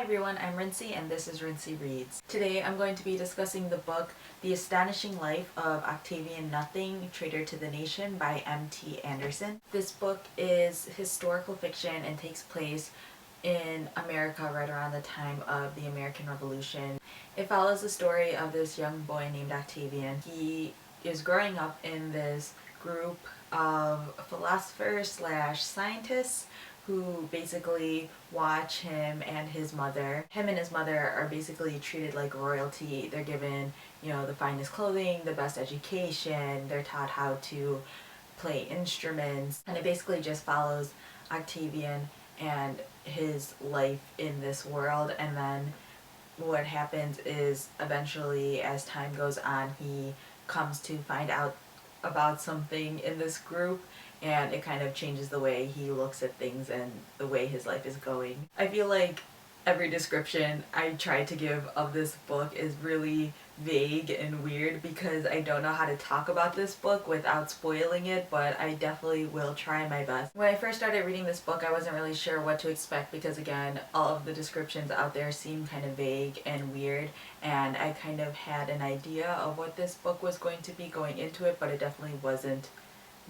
everyone, I'm Rincey and this is Rincey Reads. Today I'm going to be discussing the book The Astonishing Life of Octavian Nothing, Traitor to the Nation by M.T. Anderson. This book is historical fiction and takes place in America right around the time of the American Revolution. It follows the story of this young boy named Octavian. He is growing up in this group of philosophers slash scientists who basically watch him and his mother. Him and his mother are basically treated like royalty. They're given, the finest clothing, the best education, they're taught how to play instruments, and it basically just follows Octavian and his life in this world. And then what happens is eventually, as time goes on, he comes to find out about something in this group, and it kind of changes the way he looks at things and the way his life is going. I feel like every description I try to give of this book is really vague and weird because I don't know how to talk about this book without spoiling it, but I definitely will try my best. When I first started reading this book, I wasn't really sure what to expect because, again, all of the descriptions out there seem kind of vague and weird, and I kind of had an idea of what this book was going to be going into it, but it definitely wasn't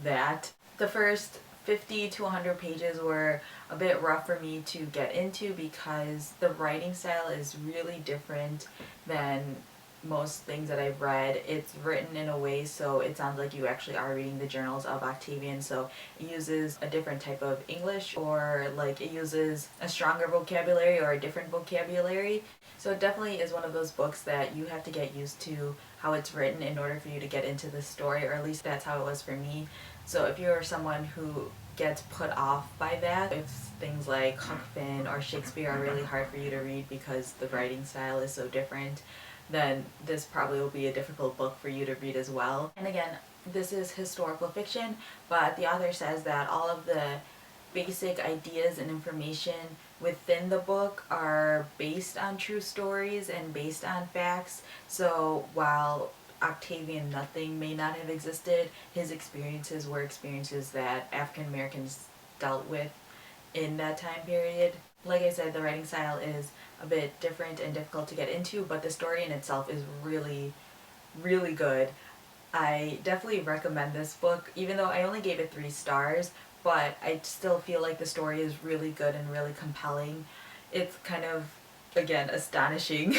that. The first 50 to 100 pages were a bit rough for me to get into because the writing style is really different than most things that I've read. It's written in a way so it sounds like you actually are reading the journals of Octavian, so it uses a different type of English, or like it uses a stronger vocabulary or a different vocabulary. So it definitely is one of those books that you have to get used to how it's written in order for you to get into the story, or at least that's how it was for me. So if you're someone who gets put off by that, if things like Huck Finn or Shakespeare are really hard for you to read because the writing style is so different, then this probably will be a difficult book for you to read as well. And again, this is historical fiction, but the author says that all of the basic ideas and information within the book are based on true stories and based on facts. So while Octavian Nothing may not have existed, his experiences were experiences that African Americans dealt with in that time period. Like I said, the writing style is a bit different and difficult to get into, but the story in itself is really, really good. I definitely recommend this book, even though I only gave it 3 stars, but I still feel like the story is really good and really compelling. It's kind of, again, astonishing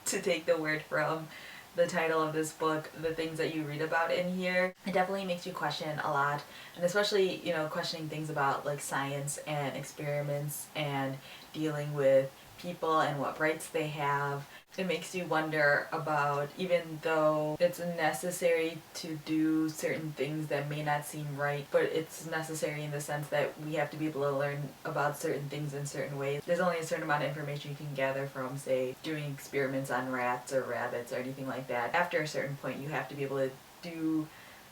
to take the word from the title of this book, the things that you read about in here. It definitely makes you question a lot, and especially, questioning things about like science and experiments and dealing with people and what rights they have. It makes you wonder about, even though it's necessary to do certain things that may not seem right, but it's necessary in the sense that we have to be able to learn about certain things in certain ways. There's only a certain amount of information you can gather from, say, doing experiments on rats or rabbits or anything like that. After a certain point, you have to be able to do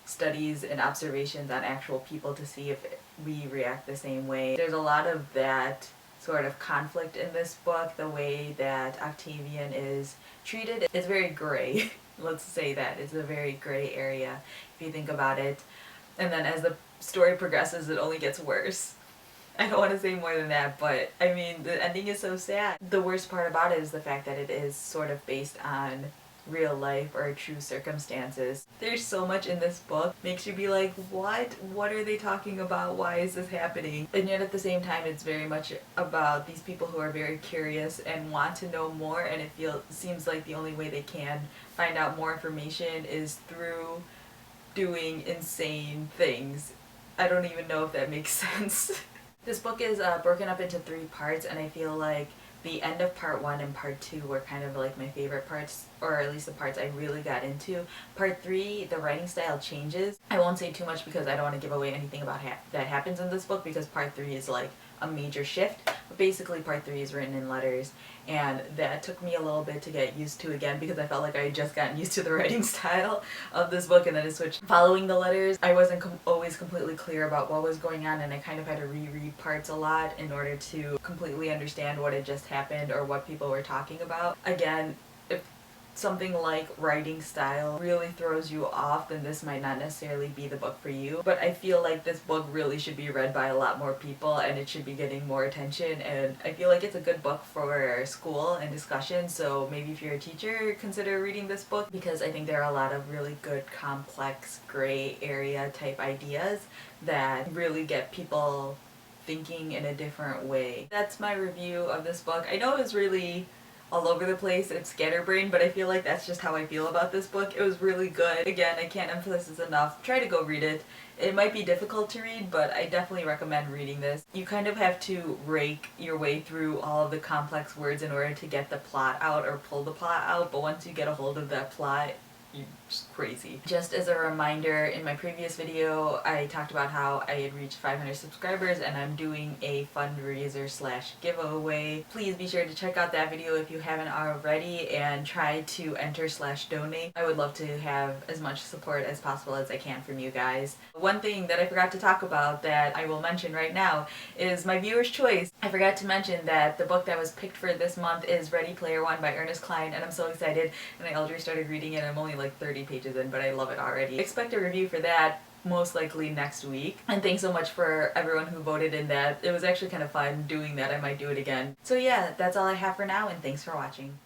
studies and observations on actual people to see if we react the same way. There's a lot of that sort of conflict in this book. The way that Octavian is treated is very gray. Let's say that. It's a very gray area if you think about it. And then as the story progresses, it only gets worse. I don't want to say more than that, but I mean, the ending is so sad. The worst part about it is the fact that it is sort of based on real life or true circumstances. There's so much in this book, makes you be like, what are they talking about? Why is this happening? And yet at the same time, it's very much about these people who are very curious and want to know more, and it seems like the only way they can find out more information is through doing insane things. I don't even know if that makes sense. This book is broken up into 3 parts, and I feel like the end of part 1 and part 2 were kind of like my favorite parts, or at least the parts I really got into. Part 3, the writing style changes. I won't say too much because I don't want to give away anything about that happens in this book, because part 3 is like a major shift. But basically part 3 is written in letters, and that took me a little bit to get used to again because I felt like I had just gotten used to the writing style of this book, and then it switched following the letters. I wasn't always completely clear about what was going on, and I kind of had to reread parts a lot in order to completely understand what had just happened or what people were talking about. Again, if something like writing style really throws you off, then this might not necessarily be the book for you. But I feel like this book really should be read by a lot more people and it should be getting more attention, and I feel like it's a good book for school and discussion, so maybe if you're a teacher, consider reading this book, because I think there are a lot of really good complex gray area type ideas that really get people thinking in a different way. That's my review of this book. I know it was really all over the place, it's scatterbrained, but I feel like that's just how I feel about this book. It was really good. Again, I can't emphasize this enough. Try to go read it. It might be difficult to read, but I definitely recommend reading this. You kind of have to rake your way through all of the complex words in order to get the plot out or pull the plot out, but once you get a hold of that plot, you're just crazy. Just as a reminder, in my previous video I talked about how I had reached 500 subscribers and I'm doing a fundraiser slash giveaway. Please be sure to check out that video if you haven't already and try to enter slash donate. I would love to have as much support as possible as I can from you guys. One thing that I forgot to talk about that I will mention right now is my viewer's choice. I forgot to mention that the book that was picked for this month is Ready Player One by Ernest Cline, and I'm so excited, and I already started reading it. I'm only like 30 pages in, but I love it already. Expect a review for that most likely next week. And thanks so much for everyone who voted in that. It was actually kind of fun doing that. I might do it again. So yeah, that's all I have for now, and thanks for watching.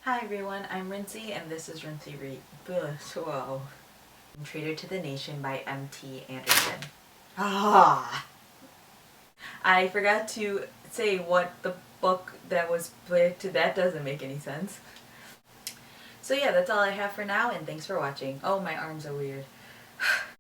Hi everyone, I'm Rincey and this is Rincey Read. Whoa. Traitor to the Nation by M.T. Anderson. Ah! I forgot to say what the book that was picked. That doesn't make any sense. So yeah, that's all I have for now, and thanks for watching. Oh, my arms are weird.